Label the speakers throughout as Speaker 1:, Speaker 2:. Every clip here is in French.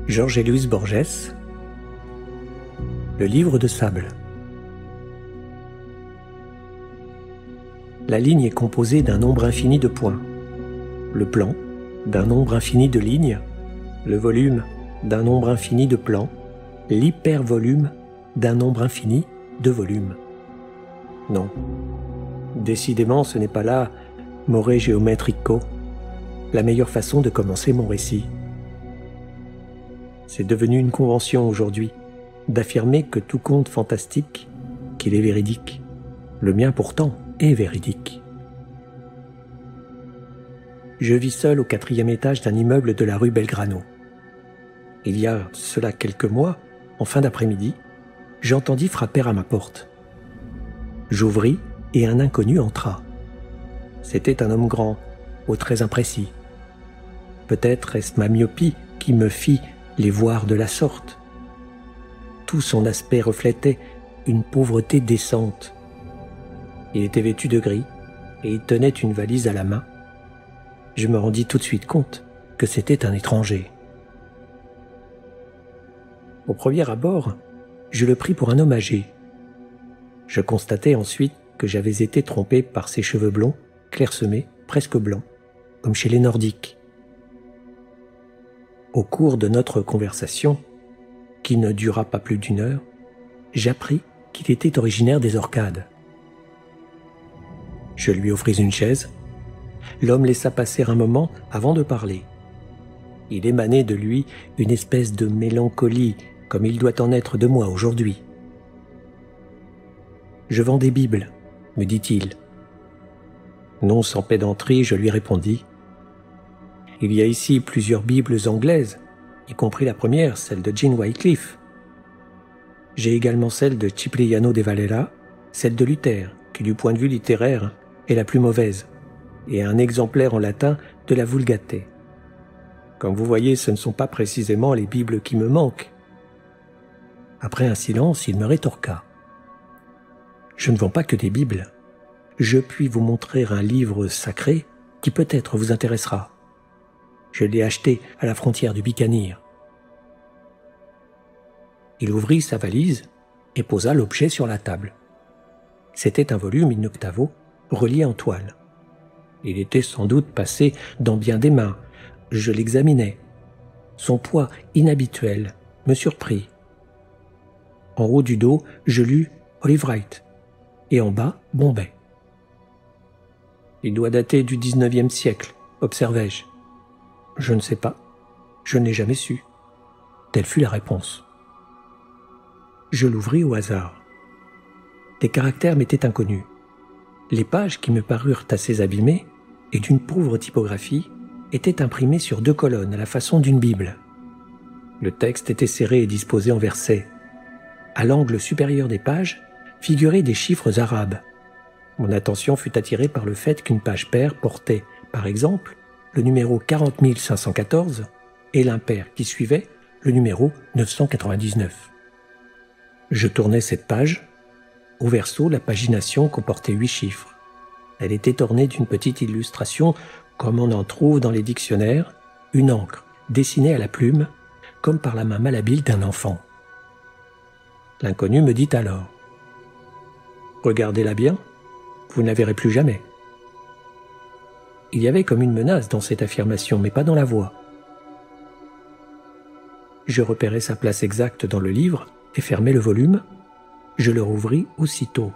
Speaker 1: Jorge Luis Borges, Le livre de sable. La ligne est composée d'un nombre infini de points, le plan d'un nombre infini de lignes, le volume d'un nombre infini de plans, l'hypervolume d'un nombre infini de volumes. Non, décidément ce n'est pas là, more geometrico, la meilleure façon de commencer mon récit. C'est devenu une convention aujourd'hui d'affirmer que tout conte fantastique, qu'il est véridique. Le mien pourtant est véridique. Je vis seul au 4e étage d'un immeuble de la rue Belgrano. Il y a cela quelques mois, en fin d'après-midi, j'entendis frapper à ma porte. J'ouvris et un inconnu entra. C'était un homme grand, aux traits imprécis. Peut-être est-ce ma myopie qui me fit les voir de la sorte. Tout son aspect reflétait une pauvreté décente. Il était vêtu de gris et il tenait une valise à la main. Je me rendis tout de suite compte que c'était un étranger. Au premier abord, je le pris pour un homme âgé. Je constatai ensuite que j'avais été trompé par ses cheveux blonds, clairsemés, presque blancs, comme chez les Nordiques. Au cours de notre conversation, qui ne dura pas plus d'1 heure, j'appris qu'il était originaire des Orcades. Je lui offris une chaise. L'homme laissa passer un moment avant de parler. Il émanait de lui une espèce de mélancolie, comme il doit en être de moi aujourd'hui. « Je vends des Bibles, » me dit-il. Non sans pédanterie, je lui répondis. Il y a ici plusieurs Bibles anglaises, y compris la première, celle de Jean Wycliffe. J'ai également celle de Cipriano de Valera, celle de Luther, qui du point de vue littéraire est la plus mauvaise, et un exemplaire en latin de la Vulgate. Comme vous voyez, ce ne sont pas précisément les Bibles qui me manquent. Après un silence, il me rétorqua. Je ne vends pas que des Bibles. Je puis vous montrer un livre sacré qui peut-être vous intéressera. Je l'ai acheté à la frontière du Bicanir. Il ouvrit sa valise et posa l'objet sur la table. C'était un volume in octavo, relié en toile. Il était sans doute passé dans bien des mains. Je l'examinais. Son poids inhabituel me surprit. En haut du dos, je lus Olive Wright et en bas, Bombay. Il doit dater du 19e siècle, observai-je. Je ne sais pas. Je n'ai jamais su. Telle fut la réponse. Je l'ouvris au hasard. Les caractères m'étaient inconnus. Les pages qui me parurent assez abîmées et d'une pauvre typographie étaient imprimées sur 2 colonnes à la façon d'une Bible. Le texte était serré et disposé en versets. À l'angle supérieur des pages figuraient des chiffres arabes. Mon attention fut attirée par le fait qu'une page paire portait, par exemple, le numéro 40514 et l'impair qui suivait, le numéro 999. Je tournai cette page. Au verso, la pagination comportait 8 chiffres. Elle était ornée d'une petite illustration, comme on en trouve dans les dictionnaires, une encre dessinée à la plume, comme par la main malhabile d'un enfant. L'inconnu me dit alors « Regardez-la bien, vous ne la verrez plus jamais. » Il y avait comme une menace dans cette affirmation, mais pas dans la voix. Je repérai sa place exacte dans le livre et fermai le volume. Je le rouvris aussitôt.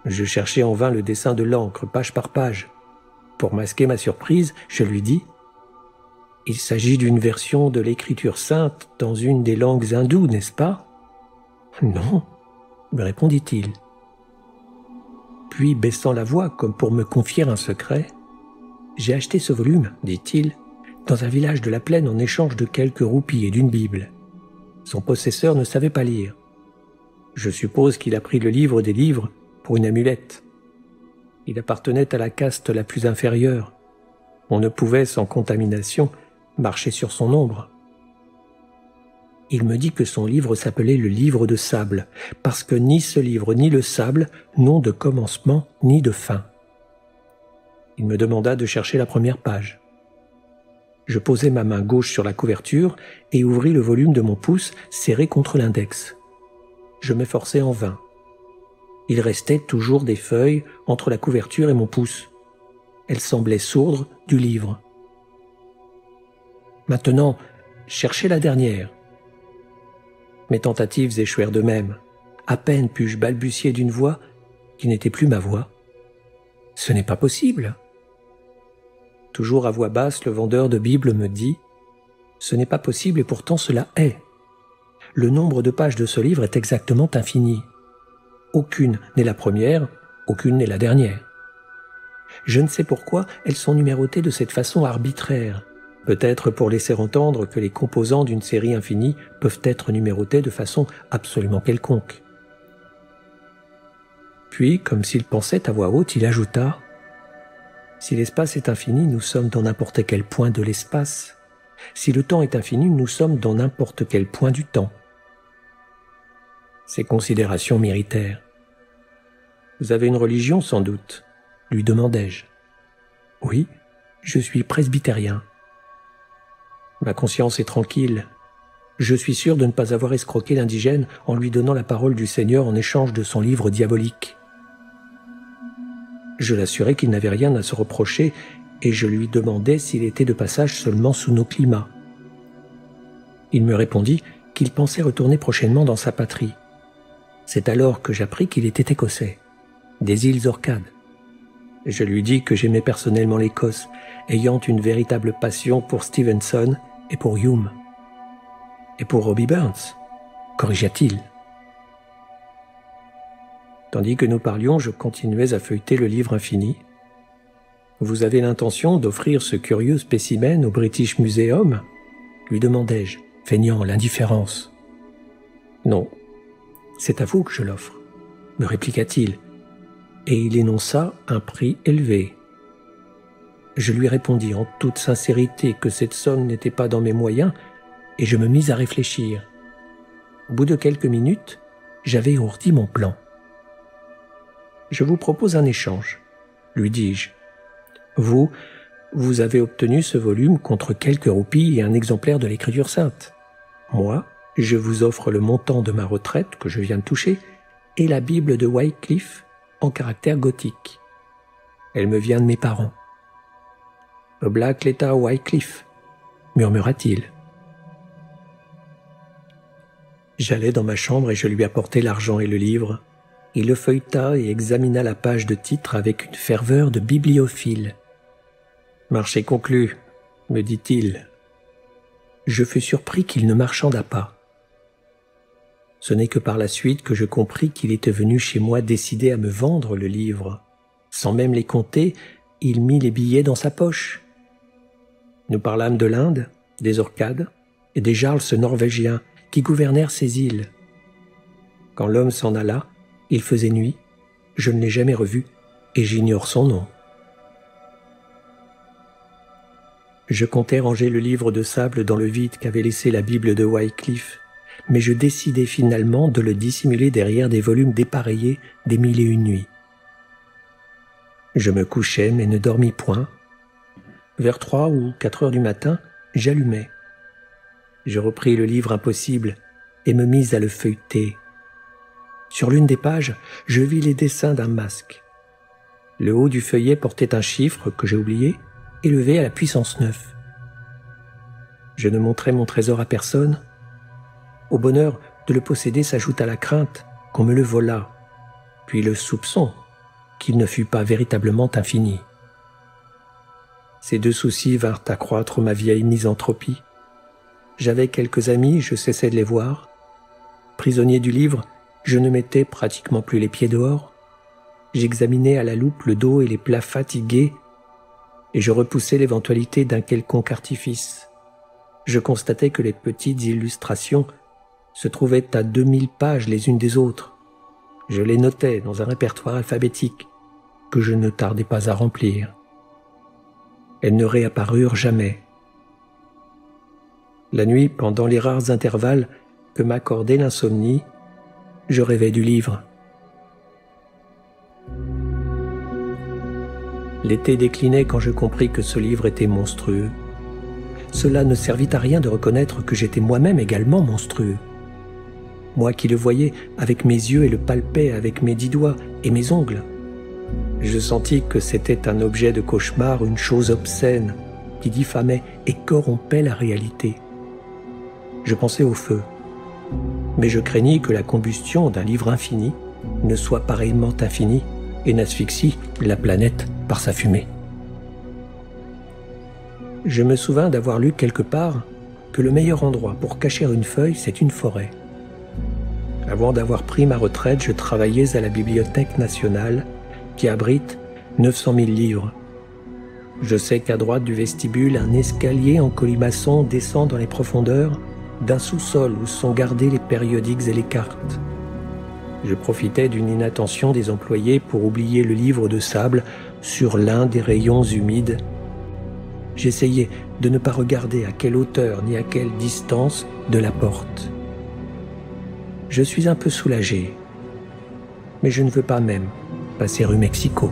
Speaker 1: Je cherchai en vain le dessin de l'encre, page par page. Pour masquer ma surprise, je lui dis « Il s'agit d'une version de l'écriture sainte dans une des langues hindoues, n'est-ce pas ?»« Non, » me répondit-il. Puis, baissant la voix comme pour me confier un secret, « J'ai acheté ce volume, dit-il, dans un village de la plaine en échange de quelques roupies et d'une Bible. Son possesseur ne savait pas lire. Je suppose qu'il a pris le livre des livres pour une amulette. Il appartenait à la caste la plus inférieure. On ne pouvait, sans contamination, marcher sur son ombre. Il me dit que son livre s'appelait le livre de sable, parce que ni ce livre ni le sable n'ont de commencement ni de fin. Il me demanda de chercher la première page. Je posai ma main gauche sur la couverture et ouvris le volume de mon pouce serré contre l'index. Je m'efforçai en vain. Il restait toujours des feuilles entre la couverture et mon pouce. Elles semblaient sourdre du livre. Maintenant, cherchez la dernière. Mes tentatives échouèrent de même. À peine pus-je balbutier d'une voix qui n'était plus ma voix. « Ce n'est pas possible !» Toujours à voix basse, le vendeur de Bibles me dit « Ce n'est pas possible et pourtant cela est. Le nombre de pages de ce livre est exactement infini. Aucune n'est la première, aucune n'est la dernière. Je ne sais pourquoi elles sont numérotées de cette façon arbitraire. Peut-être pour laisser entendre que les composants d'une série infinie peuvent être numérotés de façon absolument quelconque. » Puis, comme s'il pensait à voix haute, il ajouta « Si l'espace est infini, nous sommes dans n'importe quel point de l'espace. Si le temps est infini, nous sommes dans n'importe quel point du temps. » Ces considérations m'irritèrent. « Vous avez une religion, sans doute ?» lui demandai-je. « Oui, je suis presbytérien. » Ma conscience est tranquille. Je suis sûr de ne pas avoir escroqué l'indigène en lui donnant la parole du Seigneur en échange de son livre diabolique. Je l'assurai qu'il n'avait rien à se reprocher et je lui demandai s'il était de passage seulement sous nos climats. Il me répondit qu'il pensait retourner prochainement dans sa patrie. C'est alors que j'appris qu'il était écossais, des îles Orcades. Je lui dis que j'aimais personnellement l'Écosse, ayant une véritable passion pour Stevenson et pour Hume. « Et pour Robbie Burns » corrigea-t-il. Tandis que nous parlions, je continuais à feuilleter le livre infini. « Vous avez l'intention d'offrir ce curieux spécimen au British Museum » lui demandai-je, feignant l'indifférence. « Non, c'est à vous que je l'offre » me répliqua-t-il, et il énonça un prix élevé. Je lui répondis en toute sincérité que cette somme n'était pas dans mes moyens, et je me mis à réfléchir. Au bout de quelques minutes, j'avais ourdi mon plan. « Je vous propose un échange, » lui dis-je. « Vous avez obtenu ce volume contre quelques roupies et un exemplaire de l'Écriture sainte. Moi, je vous offre le montant de ma retraite que je viens de toucher et la Bible de Wycliffe en caractère gothique. Elle me vient de mes parents. »« A Black Letter Wycliffe » murmura-t-il. J'allai dans ma chambre et je lui apportai l'argent et le livre. Il le feuilleta et examina la page de titre avec une ferveur de bibliophile. « Marché conclu, » me dit-il. Je fus surpris qu'il ne marchanda pas. Ce n'est que par la suite que je compris qu'il était venu chez moi décidé à me vendre le livre. Sans même les compter, il mit les billets dans sa poche. Nous parlâmes de l'Inde, des Orcades et des Jarls norvégiens qui gouvernèrent ces îles. Quand l'homme s'en alla, il faisait nuit, je ne l'ai jamais revu et j'ignore son nom. Je comptais ranger le livre de sable dans le vide qu'avait laissé la Bible de Wycliffe, mais je décidai finalement de le dissimuler derrière des volumes dépareillés des 1001 nuits. Je me couchai mais ne dormis point. Vers 3 ou 4 heures du matin, j'allumai. Je repris le livre impossible et me mis à le feuilleter. Sur l'une des pages, je vis les dessins d'un masque. Le haut du feuillet portait un chiffre que j'ai oublié, élevé à la puissance 9. Je ne montrai mon trésor à personne. Au bonheur de le posséder s'ajouta la crainte qu'on me le volât, puis le soupçon qu'il ne fût pas véritablement infini. Ces deux soucis vinrent accroître ma vieille misanthropie. J'avais quelques amis, je cessais de les voir. Prisonnier du livre, je ne mettais pratiquement plus les pieds dehors. J'examinais à la loupe le dos et les plats fatigués, et je repoussais l'éventualité d'un quelconque artifice. Je constatais que les petites illustrations se trouvaient à 2000 pages les unes des autres. Je les notais dans un répertoire alphabétique que je ne tardais pas à remplir. Elles ne réapparurent jamais. La nuit, pendant les rares intervalles que m'accordait l'insomnie, je rêvais du livre. L'été déclinait quand je compris que ce livre était monstrueux. cela ne servit à rien de reconnaître que j'étais moi-même également monstrueux. Moi qui le voyais avec mes yeux et le palpais avec mes 10 doigts et mes ongles. Je sentis que c'était un objet de cauchemar, une chose obscène, qui diffamait et corrompait la réalité. Je pensais au feu, mais je craignis que la combustion d'un livre infini ne soit pareillement infinie et n'asphyxie la planète par sa fumée. Je me souvins d'avoir lu quelque part que le meilleur endroit pour cacher une feuille, c'est une forêt. Avant d'avoir pris ma retraite, je travaillais à la Bibliothèque nationale qui abrite 900 000 livres. Je sais qu'à droite du vestibule, un escalier en colimaçon descend dans les profondeurs d'un sous-sol où sont gardés les périodiques et les cartes. Je profitais d'une inattention des employés pour oublier le livre de sable sur l'un des rayons humides. J'essayais de ne pas regarder à quelle hauteur ni à quelle distance de la porte. Je suis un peu soulagé, mais je ne veux pas même passer rue Mexico.